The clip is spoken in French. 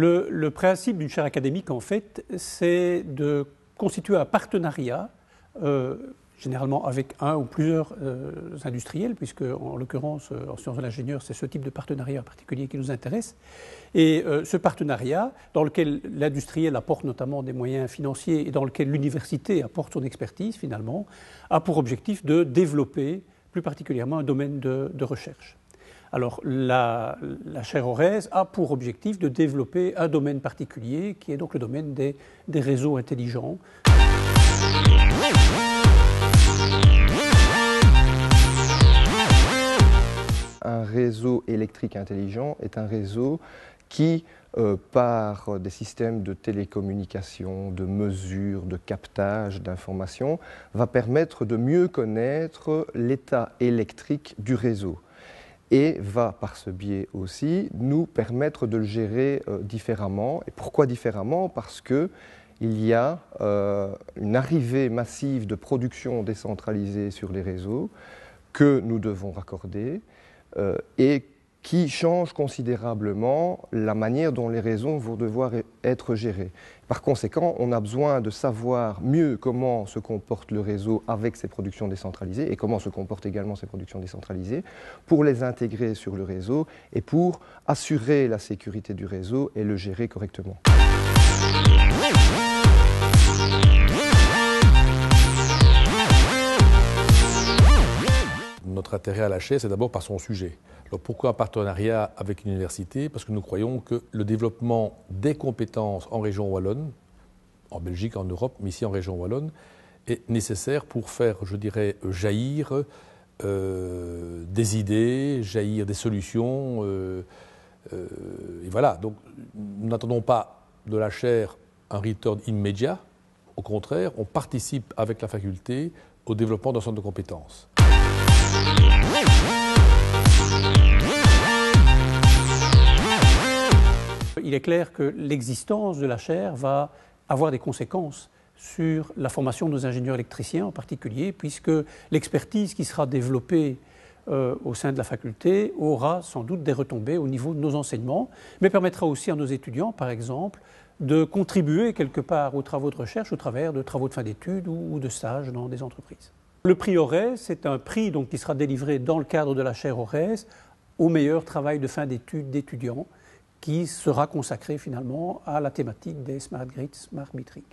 Le principe d'une chaire académique, en fait, c'est de constituer un partenariat, généralement avec un ou plusieurs industriels, puisque en l'occurrence, en sciences de l'ingénieur, c'est ce type de partenariat en particulier qui nous intéresse. Et ce partenariat, dans lequel l'industriel apporte notamment des moyens financiers et dans lequel l'université apporte son expertise, finalement, a pour objectif de développer plus particulièrement un domaine de recherche. Alors, la chaire Orez a pour objectif de développer un domaine particulier, qui est donc le domaine des réseaux intelligents. Un réseau électrique intelligent est un réseau qui, par des systèmes de télécommunication, de mesure, de captage d'informations, va permettre de mieux connaître l'état électrique du réseau et va, par ce biais aussi, nous permettre de le gérer différemment. Et pourquoi différemment? Parce qu'il y a une arrivée massive de production décentralisée sur les réseaux que nous devons raccorder et qui change considérablement la manière dont les réseaux vont devoir être gérés. Par conséquent, on a besoin de savoir mieux comment se comporte le réseau avec ses productions décentralisées et comment se comportent également ces productions décentralisées pour les intégrer sur le réseau et pour assurer la sécurité du réseau et le gérer correctement. Notre intérêt à la chaire, c'est d'abord par son sujet. Alors pourquoi un partenariat avec une université? Parce que nous croyons que le développement des compétences en région wallonne, en Belgique, en Europe, mais ici en région wallonne, est nécessaire pour faire, je dirais, jaillir des idées, jaillir des solutions. Et voilà, donc nous n'attendons pas de la chaire un return immédiat. Au contraire, on participe avec la faculté au développement d'un centre de compétences. Il est clair que l'existence de la chaire va avoir des conséquences sur la formation de nos ingénieurs électriciens en particulier, puisque l'expertise qui sera développée au sein de la faculté aura sans doute des retombées au niveau de nos enseignements, mais permettra aussi à nos étudiants, par exemple, de contribuer quelque part aux travaux de recherche au travers de travaux de fin d'études ou de stages dans des entreprises. Le prix Orez, c'est un prix donc, qui sera délivré dans le cadre de la chaire Orez au meilleur travail de fin d'études d'étudiants qui sera consacré finalement à la thématique des smart grids, smart metering.